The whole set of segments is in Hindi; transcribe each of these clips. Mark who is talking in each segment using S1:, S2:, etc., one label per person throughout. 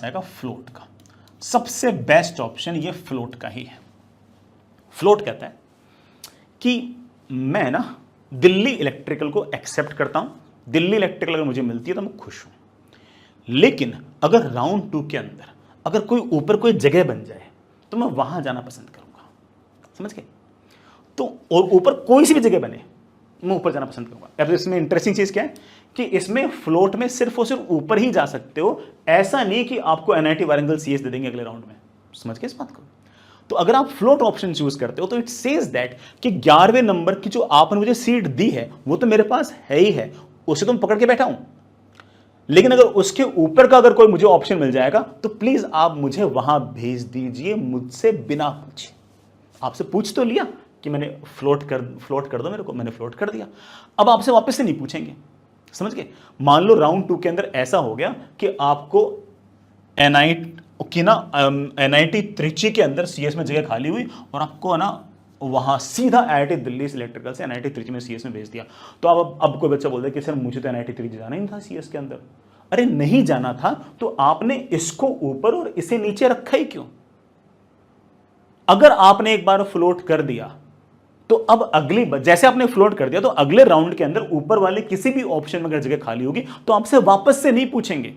S1: आएगा फ्लोट का। सबसे बेस्ट ऑप्शन ये फ्लोट का ही है। फ्लोट कहता है कि मैं ना दिल्ली इलेक्ट्रिकल को एक्सेप्ट करता हूं, दिल्ली इलेक्ट्रिकल अगर मुझे मिलती है तो मैं खुश हूं, लेकिन अगर राउंड 2 के अंदर अगर कोई ऊपर कोई जगह बन जाए तो मैं वहां जाना पसंद करूंगा। समझ गए? तो और ऊपर कोई सी भी जगह बने मैं ऊपर जाना पसंद करूंगा। अब इसमें इंटरेस्टिंग चीज क्या है कि इसमें फ्लोट में सिर्फ और सिर्फ ऊपर ही जा सकते हो, ऐसा नहीं कि आपको एनआईटी वारंगल सीएस दे देंगे अगले राउंड में। समझ गए इस बात को? तो अगर आप फ्लोट ऑप्शन चूज करते हो तो इट सेज दैट कि 11वें नंबर की जो आपने मुझे सीट दी है वो तो मेरे पास है ही है, उसे तो मैं पकड़ के बैठा हूं, लेकिन अगर उसके ऊपर का अगर कोई मुझे ऑप्शन मिल जाएगा तो प्लीज आप मुझे वहां भेज दीजिए मुझसे बिना पूछे। आपसे पूछ तो लिया कि मैंने फ्लोट कर दो मेरे को, मैंने फ्लोट कर दिया, अब आपसे वापस से नहीं पूछेंगे। समझ गए? मान लो राउंड 2 के अंदर ऐसा हो गया कि आपको एनआईटी त्रिची के अंदर सीएस में जगह खाली हुई और आपको ना वहां सीधा आईआईटी दिल्ली इलेक्ट्रिकल से एनआईटी त्रिची में सीएस में भेज दिया। तो अब कोई बच्चा बोल दे कि सर मुझे तो एनआईटी त्रिची जाना ही नहीं था सीएस के अंदर। अरे नहीं जाना था तो आपने इसको ऊपर और इसे नीचे रखा ही क्यों? अगर आपने एक बार फ्लोट कर दिया तो अब अगली जैसे आपने फ्लोट कर दिया तो अगले राउंड के अंदर ऊपर वाले किसी भी ऑप्शन में अगर जगह खाली होगी तो आपसे वापस से नहीं पूछेंगे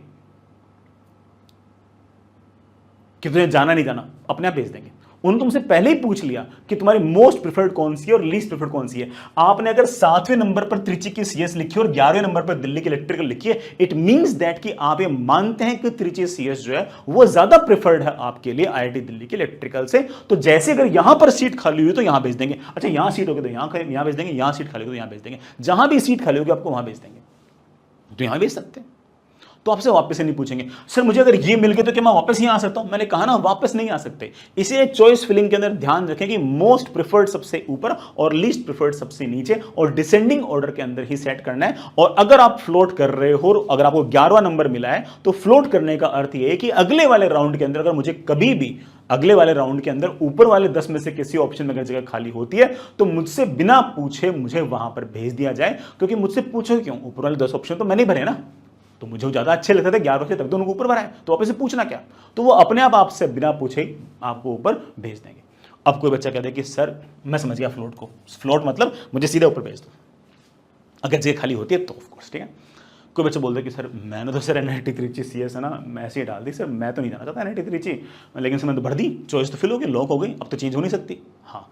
S1: कि तुझे जाना नहीं जाना, अपने आप भेज देंगे। उन्होंने तुमसे पहले ही पूछ लिया कि तुम्हारी मोस्ट प्रेफर्ड कौन सी है और लीस्ट प्रेफर्ड कौन सी है। आपने अगर 7वें नंबर पर त्रिची की सीएस लिखी और 11वें नंबर पर दिल्ली की इलेक्ट्रिकल लिखी है, इट मींस दैट कि आप ये मानते हैं कि त्रिची सीएस जो है वो ज्यादा प्रेफर्ड है आपके लिए आईआईटी दिल्ली की इलेक्ट्रिकल से। तो जैसे अगर यहां पर सीट खाली हुई तो यहां भेज देंगे, अच्छा यहां सीट होगी तो यहां भेज देंगे, यहां सीट खाली होगी तो यहां भेज देंगे, जहां भी सीट खाली होगी आपको वहां भेज देंगे, तो यहां भेज सकते हैं। तो आपसे वापस से नहीं पूछेंगे सर मुझे अगर ये मिल गया तो क्या मैं वापस यहां आ सकता हूं? मैंने कहा ना वापस नहीं आ सकते। इसीलिए चॉइस फिलिंग के अंदर ध्यान रखें कि मोस्ट प्रेफर्ड सबसे ऊपर और लीस्ट प्रेफर्ड सबसे नीचे और डिसेंडिंग ऑर्डर के अंदर ही सेट करना है। और अगर आप फ्लोट कर रहे हो, अगर आपको 11वां नंबर मिला है तो फ्लोट करने का अर्थ यह है कि अगले वाले राउंड के अंदर अगर मुझे कभी भी अगले वाले राउंड के अंदर ऊपर वाले 10 में से किसी ऑप्शन में अगर जगह खाली होती है तो मुझसे बिना पूछे मुझे वहां पर भेज दिया जाए। क्योंकि मुझसे पूछो क्यों? ऊपर वाले 10 ऑप्शन तो मैंने भरे ना, तो मुझे ज्यादा अच्छे लगते थे 11 से तक दोनों को ऊपर भरा है, तो आप इसे पूछना क्या? तो वो अपने आप आपसे बिना पूछे आपको ऊपर भेज देंगे। अब कोई बच्चा कहता है कि सर मैं समझ गया फ्लोट को, फ्लोट मतलब मुझे सीधे ऊपर भेज दो अगर जगह खाली होती है तो ऑफकोर्स, ठीक है। कोई बच्चा बोलता है कि सर मैंने तो सर एनआईटी त्रिची सीएस है ना, मैं ऐसे ही डाल दी, सर मैं तो नहीं जाना चाहता एनआईटी त्रिची, लेकिन सर मैंने तो भर दी, चॉइस तो फिल हो गई, लॉक हो गई, अब तो चेंज हो नहीं सकती। हाँ,